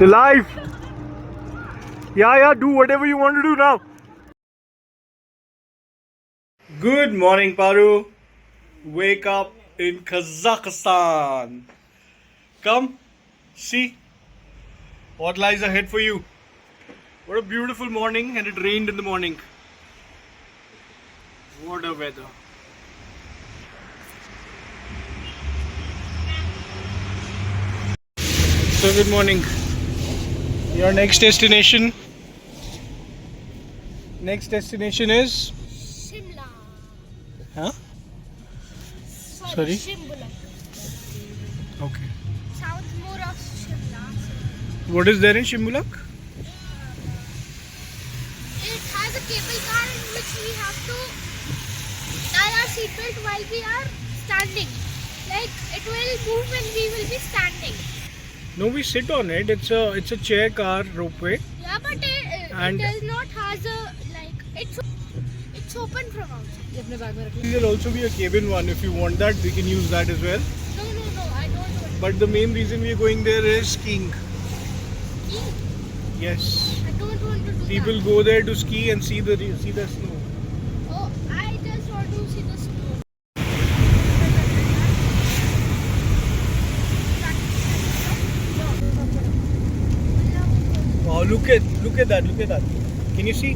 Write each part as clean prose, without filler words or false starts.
You're live. Yeah, do whatever you want to do now. Good morning, Paru. Wake up in Kazakhstan. Come, see what lies ahead for you. What a beautiful morning, and it rained in the morning. What a weather. So, good morning. Your next destination? Next destination is? Shimla. Huh? Sorry? Shimla. Okay. Sounds more of Shimla. What is there in Shimbulak? It has a cable car in which we have to tie our seatbelt while we are standing. Like it will move when we will be standing. No, we sit on it. It's a chair car ropeway. Yeah, but it does not has a like it's open from outside. There'll also be a cabin one. If you want that, we can use that as well. No, I don't want. But the main reason we're going there is skiing. Ski? Yes. I don't want to do People that. go there to ski and see the snow. Oh, I just want to see the snow. Wow, look at that, look at that. Can you see?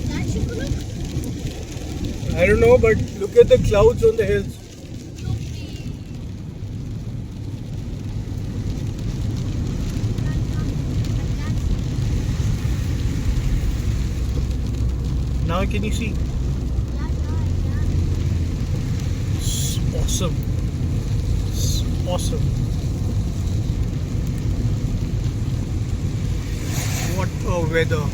That should look. I don't know, but look at the clouds on the hills. Now can you see? It's awesome. It's awesome. What a weather.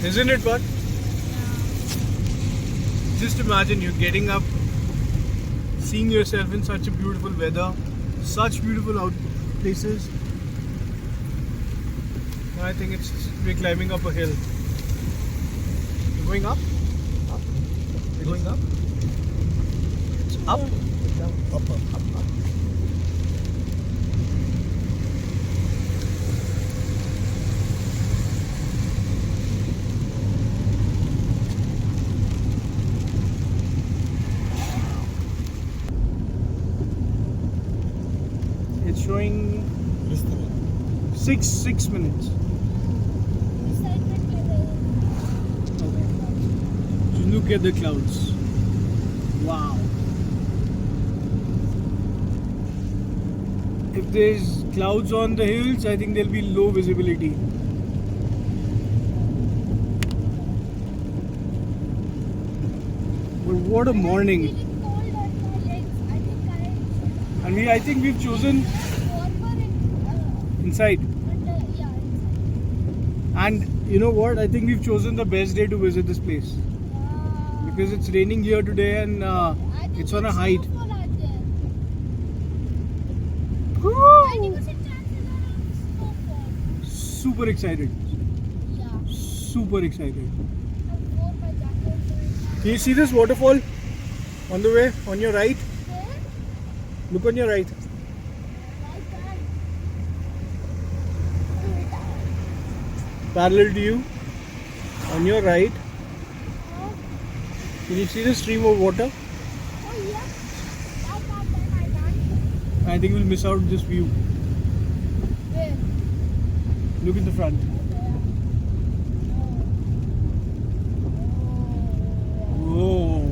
Isn't it, bud? Just imagine you getting up, seeing yourself in such a beautiful weather, such beautiful out places. Now I think we're climbing up a hill. You're going up? Up? We're going up? It's up? Down? Up. It's showing 6 minutes. Okay. Look at the clouds. Wow. If there's clouds on the hills, I think there'll be low visibility. But what a morning. And I think we've chosen inside. And you know what? I think we've chosen the best day to visit this place. Because it's raining here today and it's on a height. Super excited. Super excited. Can you see this waterfall on the way, on your right? Look on your right. Parallel to you, on your right. Can you see the stream of water? I think we'll miss out this view. Where? Look in the front. Whoa.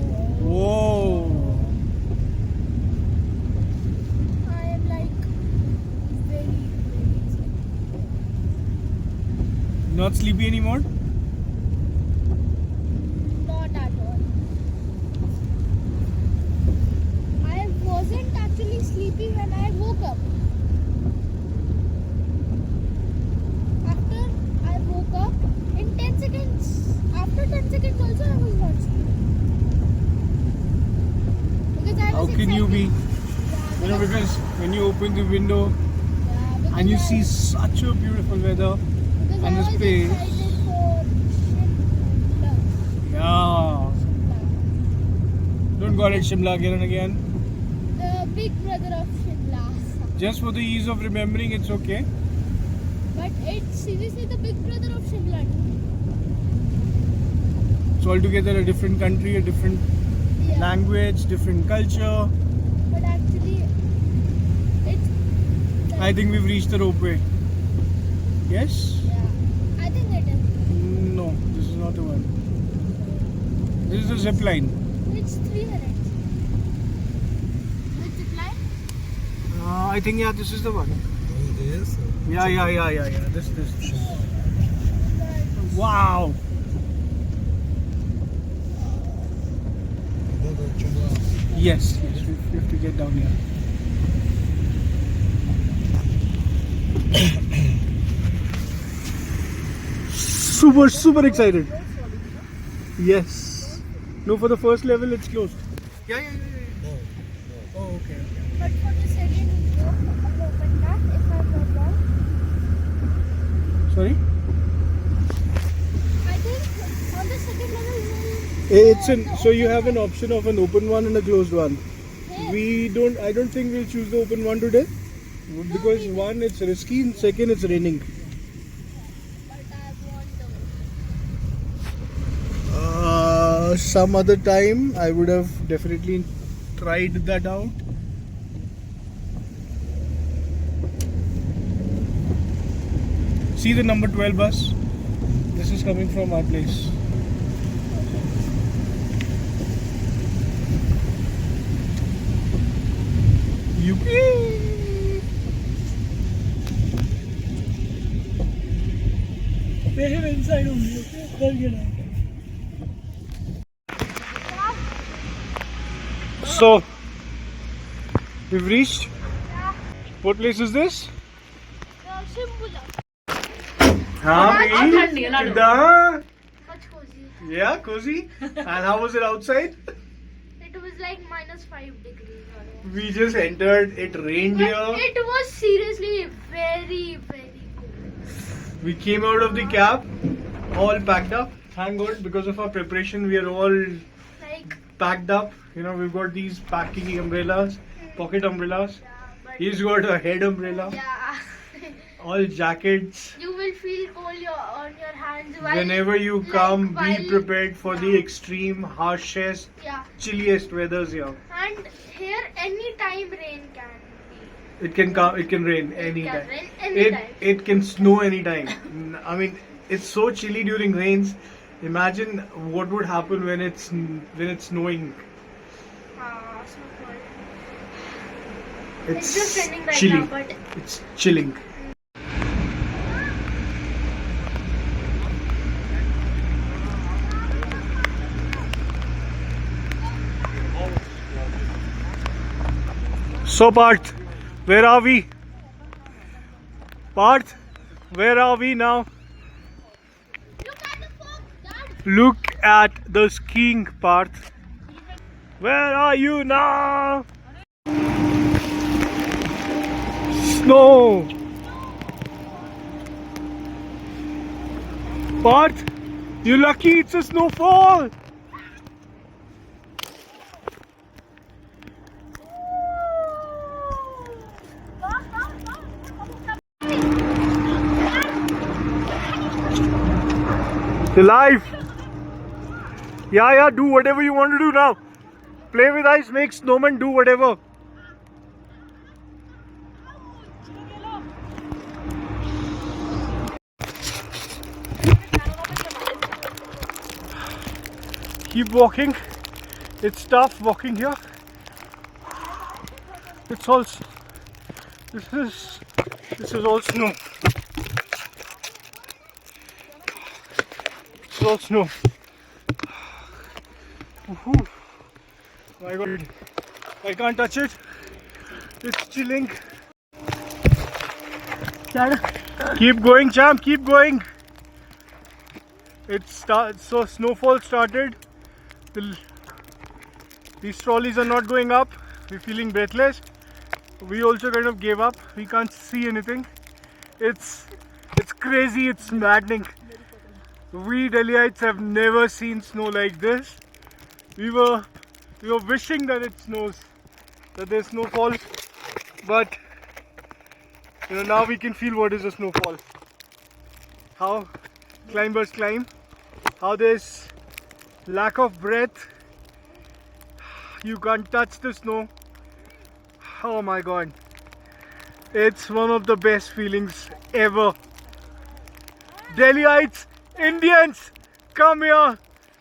I am like very Not sleepy anymore? not at all. I wasn't actually sleepy when I woke up. After I woke up, in 10 seconds, after 10 seconds also I was not sleepy. Because I How was can you be? excited. You know, because when you open the window Yeah, and you because see such a beautiful weather because and I this was place. excited for Shimla. Yeah. No, call it Shimla again and again? The big brother of Shimla. Just for the ease of remembering, it's okay. But it's seriously the big brother of Shimla. It's altogether a different country, a different Yeah. language, different culture. But actually, it's. I think we've reached the ropeway. Yes? Yeah. I think it is. No, this is not the one. This is the zip line. It's 3 minutes. With zip line? I think yeah, this is the one. Oh, this? Yeah. This. Wow. Yes, we have to get down here. Super excited. Yes. No, for the first level it's closed. Yeah. Oh, okay. But for the second, I'll open that if I'm not wrong. Sorry? I think on the second level, So you have an option of an open one and a closed one. Yes. I don't think we'll choose the open one today. Because one, it's risky, and second, it's raining. But I want to. Some other time, I would have definitely tried that out. See the number 12 bus? This is coming from our place. They have inside only, okay? They'll get out. So, we've reached. Yeah. What place is this? Shimbula. Much cozy. Yeah, cozy. And how was it outside? It was like -5 degrees. We just entered. It rained But here. it was seriously very, very cool. We came out of the cab, all packed up. Thank God, because of our preparation, we are all Like, packed up. You know, we've got these packing umbrellas, pocket umbrellas. yeah, but He's got a head umbrella, yeah. all jackets. You will feel cold on your hands while Whenever you like, come, be while- prepared for the extreme, harshest, Yeah. chilliest weathers here. And here, anytime rain can be. It can come. It can rain It anytime. can rain anytime. It can snow anytime. I mean, it's so chilly during rains. Imagine what would happen when it's snowing. So cold. It's just raining right chilly. now, but It's chilling. So Parth, where are we? Parth, where are we now? look at the fog, Dad. Look at the skiing, Parth. Where are you now? Snow. Parth, you're lucky it's a snowfall. You're live. Yeah, do whatever you want to do now. Play with ice, make snowmen, do whatever. Keep walking. It's tough walking here. It's all. This is all snow. It's all snow. Woohoo. My God, I can't touch it. It's chilling. Keep going, champ. Keep going. So snowfall started. These trolleys are not going up. We're feeling breathless. We also kind of gave up. We can't see anything. It's crazy. It's maddening. We Delhiites have never seen snow like this. We were We were wishing that it snows, that there's snowfall, but now we can feel what is a snowfall. How climbers climb, how there's lack of breath, you can't touch the snow. Oh my god, it's one of the best feelings ever. Delhiites, Indians, come here.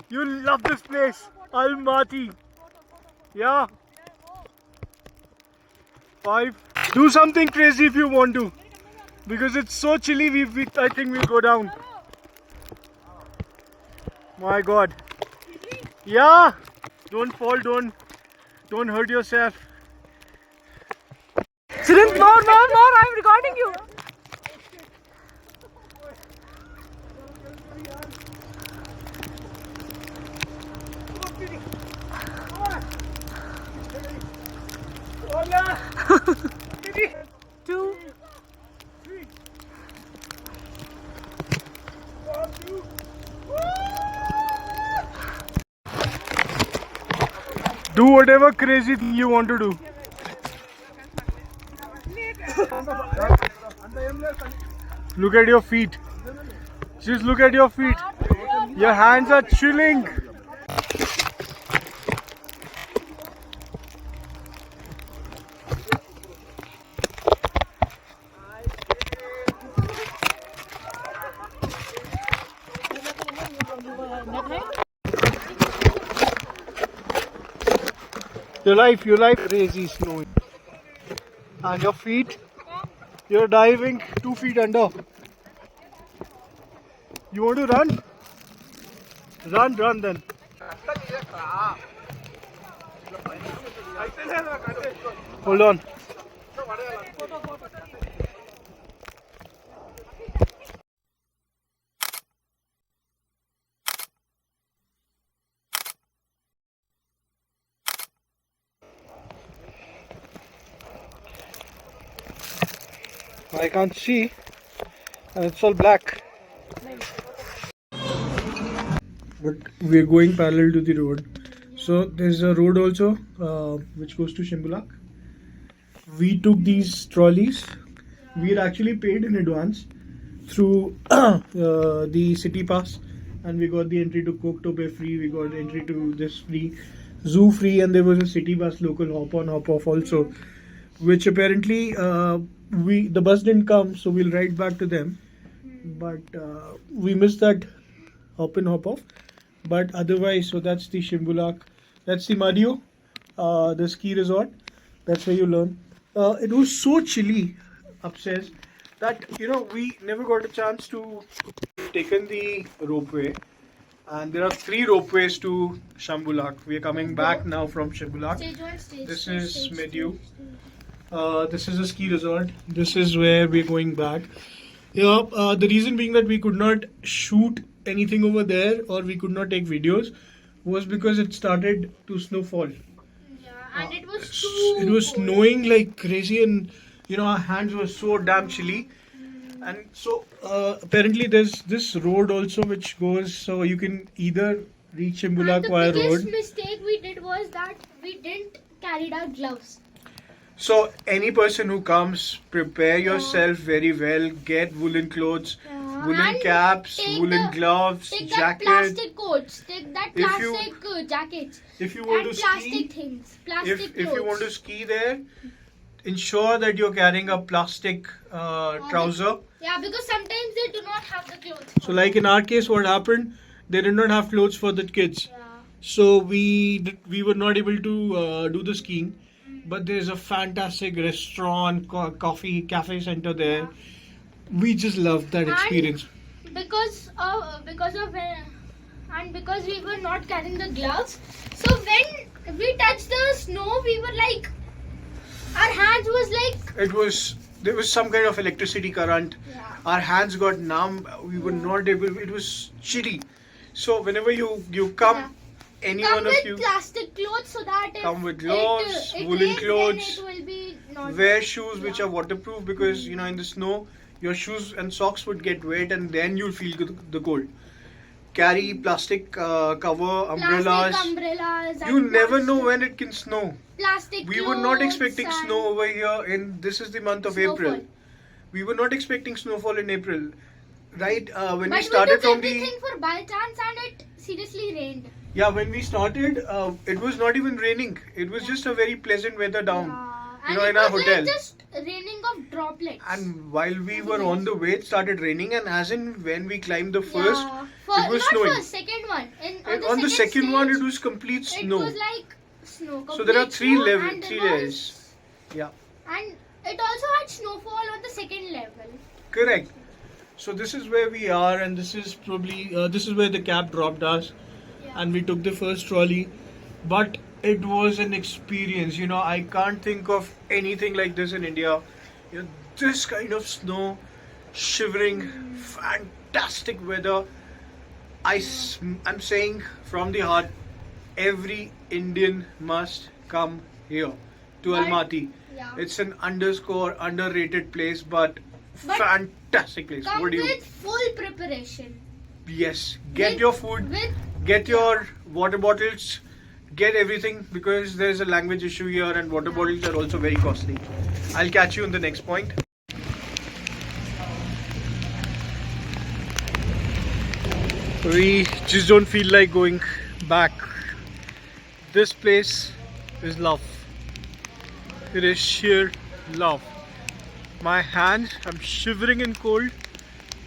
You love this place, Almaty. Yeah. 5. Do something crazy if you want to, because it's so chilly. I think we'll go down. My god. Yeah. Don't fall. Don't hurt yourself. Shrimp, more, I'm recording you. Two. Do whatever crazy thing you want to do. Look at your feet. Just look at your feet. Your hands are chilling. Your life crazy snowing. And your feet, you're diving 2 feet under. You want to run? Run then. Hold on. I can't see, and it's all black. But we're going parallel to the road. So there's a road also which goes to Shimbulak. We took these trolleys. We had actually paid in advance through the city pass, and we got the entry to Kokto Bay free. We got entry to this free, zoo free, and there was a city bus local hop on hop off also, which apparently the bus didn't come, so we'll ride back to them. But we missed that hop in hop off. But otherwise, so that's the Shimbulak, that's the Madio, the ski resort. That's where you learn. It was so chilly upstairs that we never got a chance to taken the ropeway. And there are 3 ropeways to Shimbulak. We are coming back now from Shimbulak. This is Medio. This is a ski resort. This is where we're going back. Yeah, the reason being that we could not shoot anything over there or we could not take videos was because it started to snowfall. Yeah, and it was too It was cold. snowing like crazy, and our hands were so damn chilly. And so apparently there's this road also which goes, so you can either reach Shimbulak And the via biggest road. mistake we did was that we didn't carry our gloves. So any person who comes, prepare yourself very well. Get woolen clothes, woolen And caps, take woolen the- gloves, Take that jacket. plastic coats, take that If you- plastic jackets, If you want and to plastic ski, things, plastic if clothes. you want to ski there, ensure that you're carrying a plastic trouser. Yeah, because sometimes they do not have the clothes. So like in our case, what happened? They did not have clothes for the kids. Yeah. So we were not able to do the skiing. But there's a fantastic restaurant, coffee, cafe center there. We just loved that And experience. because we were not carrying the gloves, so when we touched the snow, we were like, our hands was like, There was some kind of electricity current. yeah. Our hands got numb. We were not able. It was chilly. So whenever you come, Yeah. any Come one of with you plastic clothes so that if come with gloves, it woolen rains, clothes, then it will be not. wear shoes which Yeah. are waterproof, because in the snow your shoes and socks would get wet and then you'll feel the cold. carry plastic cover umbrellas. Plastic umbrellas. You and never know plastic- when it can snow. Plastic. We were not clothes expecting and snow over here this is the month of snowfall. April. We were not expecting snowfall in April. Right? When But we started we took from the... everything for by chance and it seriously rained. Yeah, when we started, it was not even raining. It was just a very pleasant weather down. And know, it in our was hotel. like just raining of droplets. And while we were on the way, it started raining. And as in when we climbed the first, Yeah. it was not snowing. first, second one. And on the second one, it was complete It snow. was like snow. So there are complete three snow, levels, and three there was- layers. Yeah, And it also had snowfall on the second level. correct. So this is where we are, and this is probably this is where the cab dropped us, Yeah. and we took the first trolley. But it was an experience. You know, I can't think of anything like this in India. You know, this kind of snow, shivering, fantastic weather. I'm saying from the heart, every Indian must come here to But- Almaty. Yeah. It's an underrated place, but But fantastic place. Come What do you? with full preparation. Yes, get With- your food, With get your water bottles, get everything because there's a language issue here and water bottles are also very costly. I'll catch you in the next point. We just don't feel like going back. This place is love. It is sheer love. My hands, I'm shivering in cold.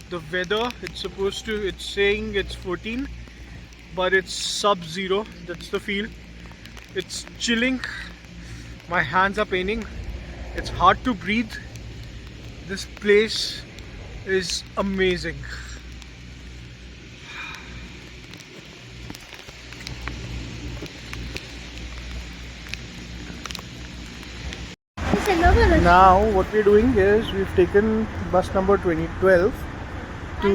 The weather, it's saying it's 14, but it's sub-zero. That's the feel. It's chilling. My hands are paining. It's hard to breathe. This place is amazing. Now what we're doing is we've taken bus number 2012 to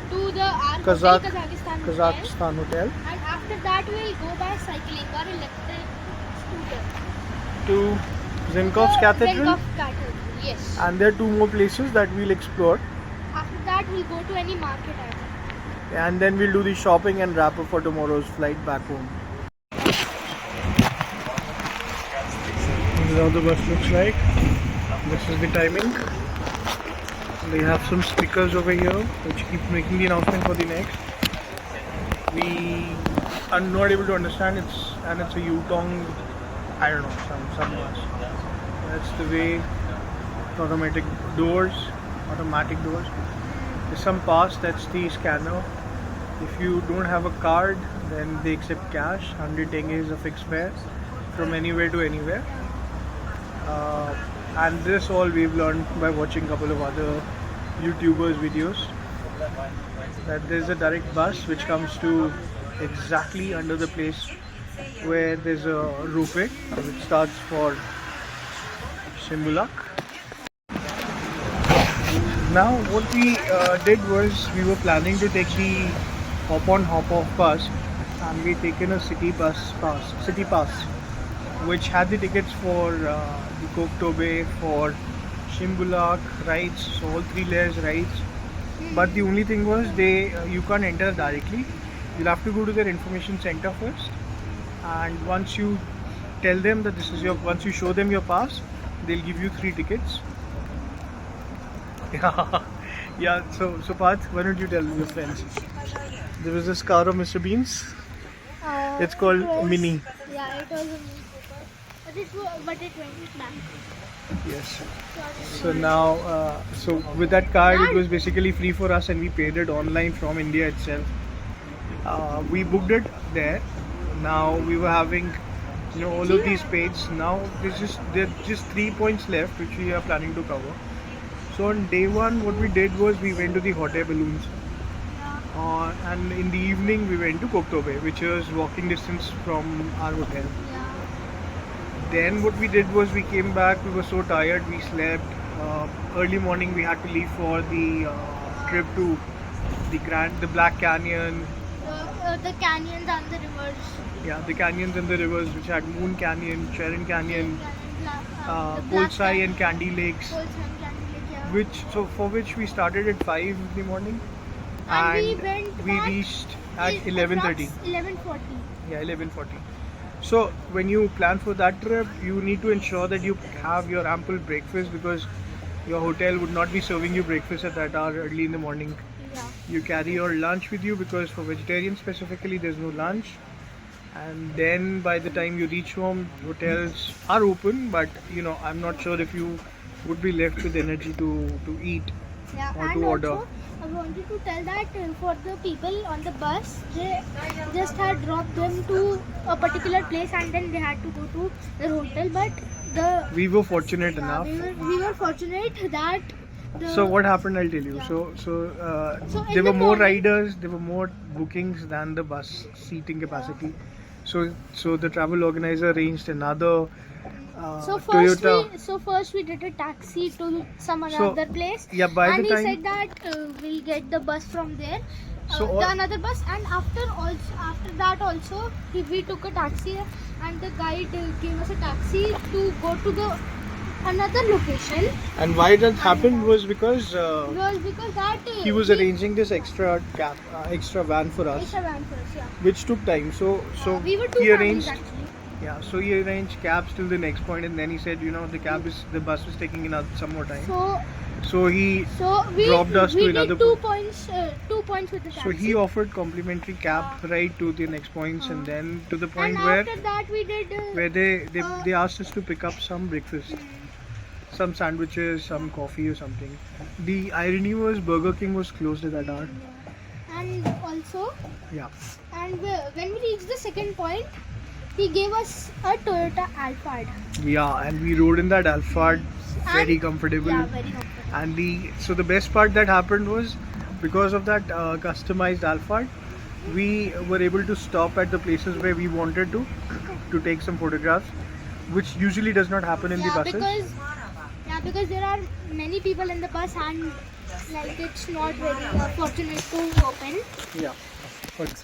to the our Kazakh- hotel, Kazakhstan, hotel. Kazakhstan hotel And after that we'll go by cycling or electric scooter. to Zinkov's Cathedral, Zinkov Cathedral, yes. and there are two more places that we'll explore, After that we'll go to any market I think. and then we'll do the shopping and wrap up for tomorrow's flight back home. This is how the bus looks like. This is the timing. They have some stickers over here which keep making the announcement for the next. We are not able to understand it's a Yutong, I don't know, some bus. That's the way. Automatic doors. There's some pass, that's the scanner. If you don't have a card, then they accept cash. 100 tenge is a fixed fare from anywhere to anywhere. And this all we've learned by watching a couple of other YouTubers videos, that there's a direct bus which comes to exactly under the place where there's a ropeway which starts for Shimbulak. Now what we did was we were planning to take the hop on hop off bus, and we taken a city pass which had the tickets for the Koktobe, for Shimbulak rides, so all 3 layers rides. But the only thing was you can't enter directly. You'll have to go to their information center first, and once you tell them that once you show them your pass, they'll give you 3 tickets. Yeah. So Parth, why don't you tell your friends? There was this car of Mr. Bean's. It's called Mini. Yeah, it was a Mini Cooper. But it went back. Yes. So now, so with that card, it was basically free for us, and we paid it online from India itself. We booked it there. Now we were having, all of these pages. Now there's just 3 points left, which we are planning to cover. So on day 1, what we did was we went to the hot air balloons, and in the evening we went to Koktobe, which was walking distance from our hotel. Then what we did was we came back. We were so tired. We slept. Early morning we had to leave for the trip to the Black Canyon. The canyons and the rivers. Yeah, the canyons and the rivers, which had Moon Canyon, Sharon Canyon, Kolsai and Candy Lakes. For which we started at 5 in the morning, And we went we back- reached at 11:30. 11:40. Yeah, 11:40. So when you plan for that trip, you need to ensure that you have your ample breakfast because your hotel would not be serving you breakfast at that hour early in the morning. Yeah. You carry your lunch with you because for vegetarians specifically there's no lunch. And then by the time you reach home, hotels are open, but I'm not sure if you would be left with energy to eat Yeah, or and to order. also I wanted to tell that for the people on the bus, they just had dropped them to a particular place and then they had to go to their hotel. But We were fortunate enough. we were fortunate that So what happened? I'll tell you. Yeah. So in there the were more morning- riders, there were more bookings than the bus seating capacity. So the travel organizer arranged another Toyota. First we did a taxi to some So, another place. yeah, by and the he time- said that we'll get the bus from there. So all- the another bus, and after that also we took a taxi and the guide gave us a taxi to go to the another location. And why that happened was because Because that he was arranging this extra van for us, extra van for us, yeah. which took time. So We were two he families arranged. actually. Yeah, so he arranged cabs till the next point, and then he said, the bus was taking some more time. So he So we dropped us we to did another 2 points with the taxi. So he offered complimentary cab ride to the next points, and then to the point and where after that we did they asked us to pick up some breakfast, some sandwiches, some coffee or something. The irony was Burger King was closed at that hour. and also Yeah. and when we reached the second point, he gave us a Toyota Alphard. Yeah, and we rode in that Alphard, very And- comfortable. Yeah, very comfortable. And the best part that happened was because of that customized Alphard, we were able to stop at the places where we wanted to take some photographs, which usually does not happen in the buses. Because there are many people in the bus and like it's not very fortunate to open. Yeah. But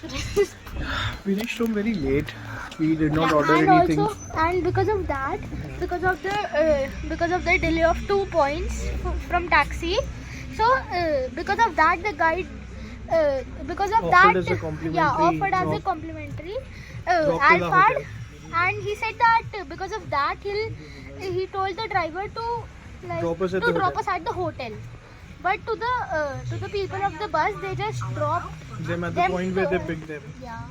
we reached home very late. We did not order and anything. Also, and because of that, because of the delay of 2 points from taxi, so because of that the guide Offered as a complimentary offered as a drop- complimentary drop to the Alphard, hotel. and he said that because of that he told the driver to Drop us at to the drop hotel. us at the hotel. But to the people of the bus, they just dropped Them at the them point where they to- picked them. yeah,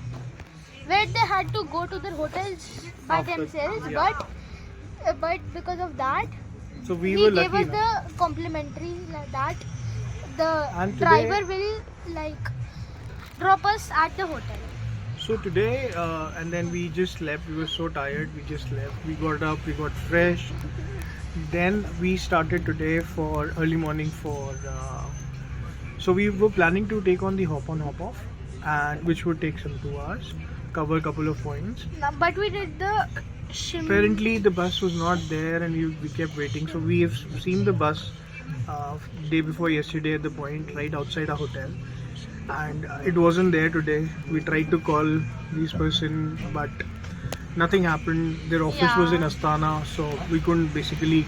where they had to go to their hotels by After- themselves. yeah. But because of that, So we he were gave lucky us enough. the complimentary like that. The And today- driver will like drop us at the hotel. So today, and then we just left. We were so tired. We just left. We got up. We got fresh. Then we started today for early morning for. So we were planning to take on the hop on hop off, and which would take some 2 hours, cover a couple of points. No, but we did the Apparently the bus was not there, and we kept waiting. So we have seen the bus day before yesterday at the point right outside our hotel, and it wasn't there today. We tried to call this person, but nothing happened. Their office was in Yeah. Astana, so we couldn't basically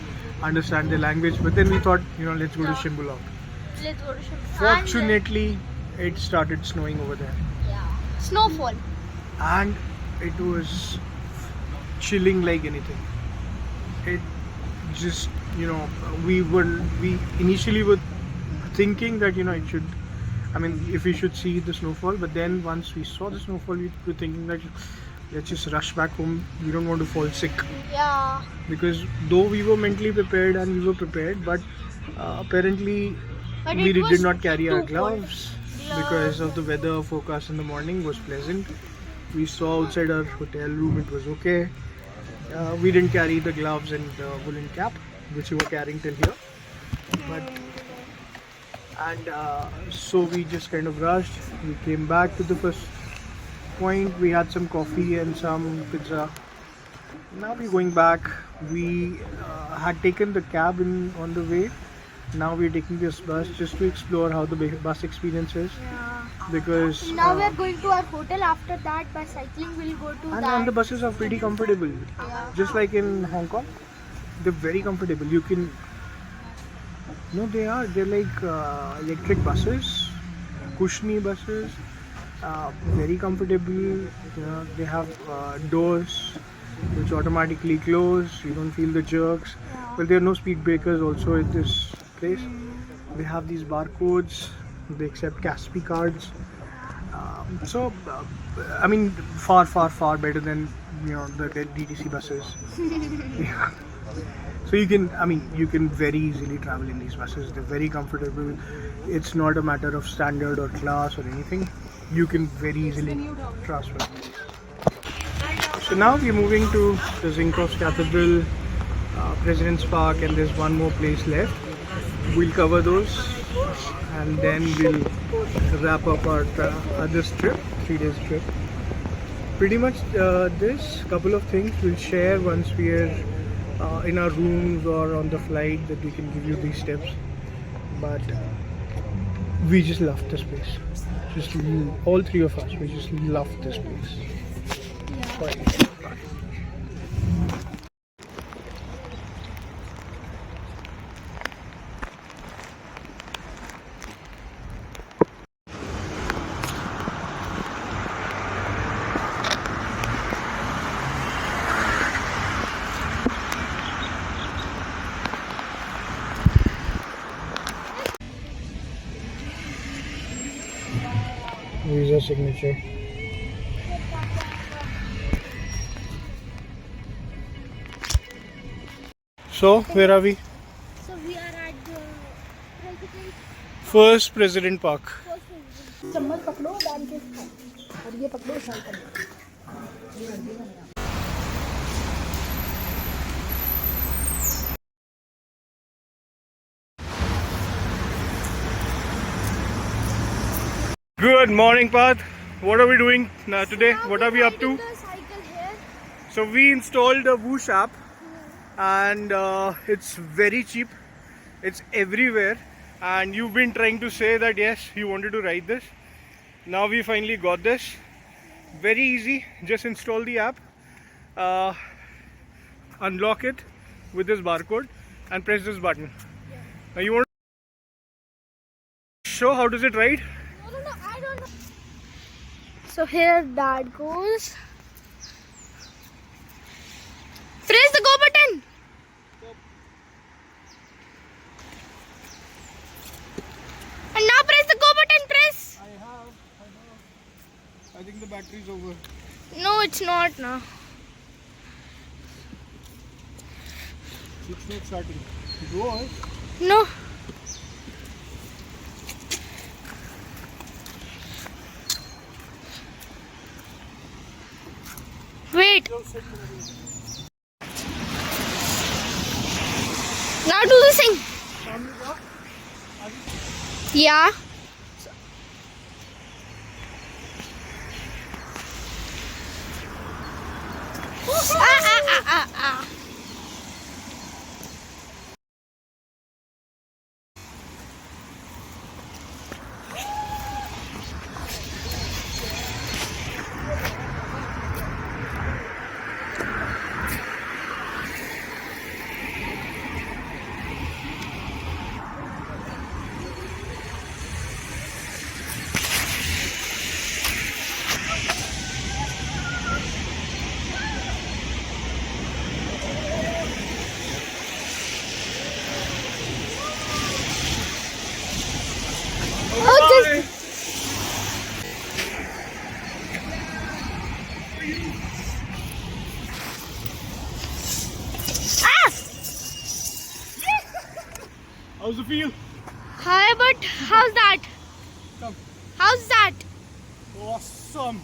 understand their language. But then we thought, let's go to Yeah. Shimbulak. Let's go to Shimla. Fortunately, it started snowing over there, Snowfall. and it was chilling like anything. It just, we initially were thinking that, it should, if we should see the snowfall, but then once we saw the snowfall, we were thinking that let's just rush back home. We don't want to fall sick, Yeah. because though we were mentally prepared and we were prepared, but apparently But we it did was not carry our too cold. gloves because of the weather forecast in the morning was pleasant. We saw outside our hotel room it was okay. We didn't carry the gloves and the woolen cap which we were carrying till here, so we just kind of rushed. We came back to the first point. We had some coffee and some pizza. Now we're going back. We had taken the cab on the way. Now we're taking this bus just to explore how the bus experience is, Yeah. because Now we are going to our hotel. After that, by cycling, we'll go to and the buses are pretty comfortable, Yeah. just like in Hong Kong. They're very comfortable. You can, they're like electric buses, cushiony buses. Very comfortable. They have doors which automatically close. You don't feel the jerks. Well, there are no speed breakers also at this place. They have these barcodes. They accept Kaspi cards. I mean, far, far, far better than the DTC buses. Yeah. So you can very easily travel in these buses. They're very comfortable. It's not a matter of standard or class or anything. You can very easily transfer. So now we're moving to the Zincross Cathedral, President's Park, and there's one more place left. We'll cover those, and then we'll wrap up our other trip, 3 days trip. Pretty much this couple of things we'll share once we're in our rooms or on the flight, that we can give you these tips. But we just love this place. All three of us, we just love this place. Right. Visa signature. So, where are we? So we are at the President First President Park. चम्मच पकड़ो डाल के खाओ और ये पकड़ो fry करो. Good morning, Path. What are we doing today? Now What are we up to? riding the cycle here. So we installed the Whoosh app, and it's very cheap. It's everywhere, and you've been trying to say that yes, you wanted to ride this. Now we finally got this. Very easy. Just install the app, unlock it with this barcode, and press this button. Now you want to show how does it ride? No, I don't know. So here that goes. Press the go button. And now press the go button. Press. I have. I think the battery's over. No, it's not now. It's not starting. Go on. No. Wait. Now do the thing. Yeah. Ah. Oh, How's the feel? hi, but how's that? Come. How's that? Awesome.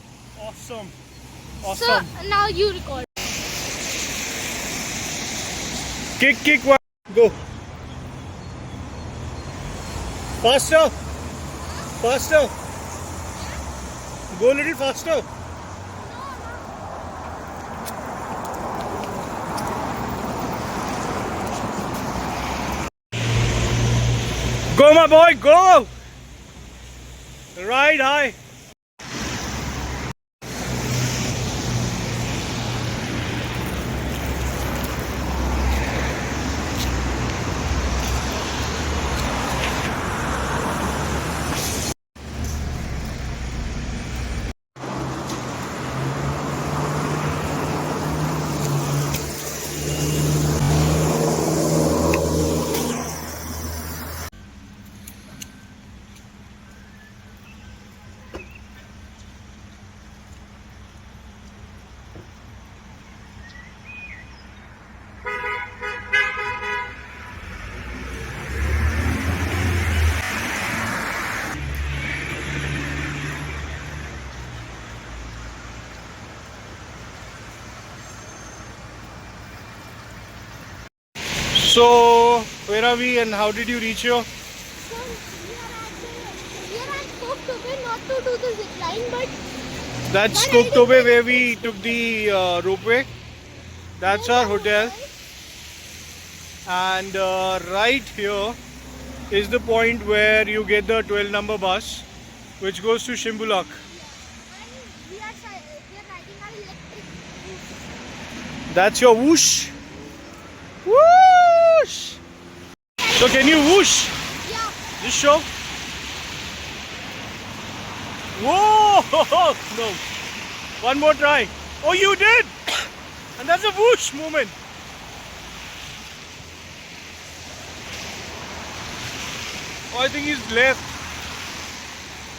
So Now you record. kick one. Go. Faster. Go a little faster. Go, my boy, go. Ride high. So, where are we and how did you reach here? So we are at Koktobe, not to do the zip line, but That's But I Koktobe where we took the ropeway. That's our hotel. And right here is the point where you get the 12 number bus which goes to Shimbulak. and we are riding our electric boots. That's your whoosh. Whoosh! So can you whoosh? Yeah. Just show. Whoa! No. One more try. Oh, you did! And that's a whoosh movement. Oh, I think he's left.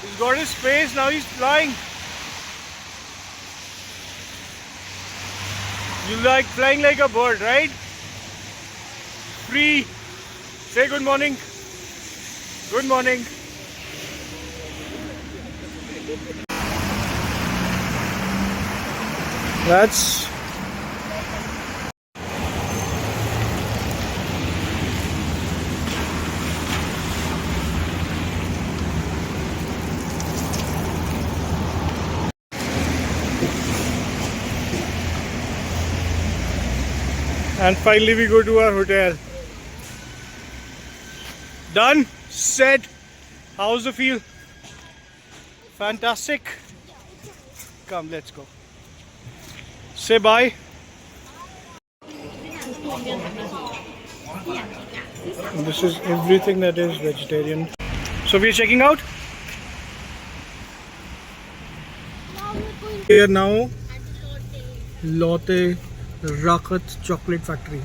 He's got his space, now he's flying. You like flying like a bird, right? Free. Say good morning. Good morning. That's and finally we go to our hotel. Done, set. How's the feel? Fantastic. Come, let's go. Say bye. This is everything that is vegetarian. So we are checking out. Now we're going We are now at Lotte Rakat Chocolate Factory.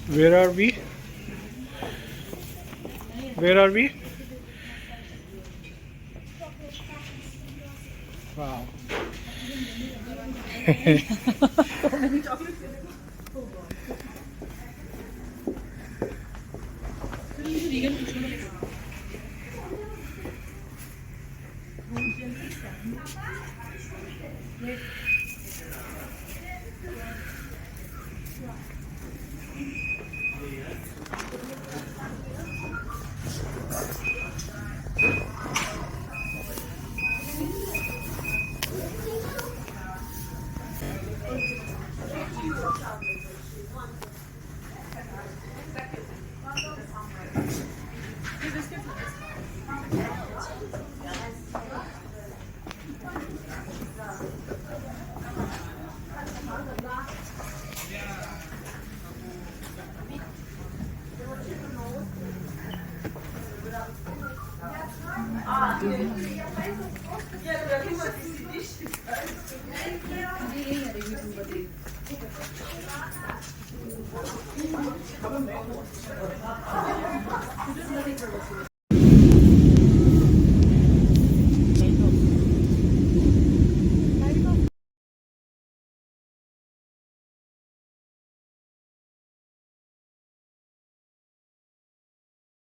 Where are we? Where are we? Wow.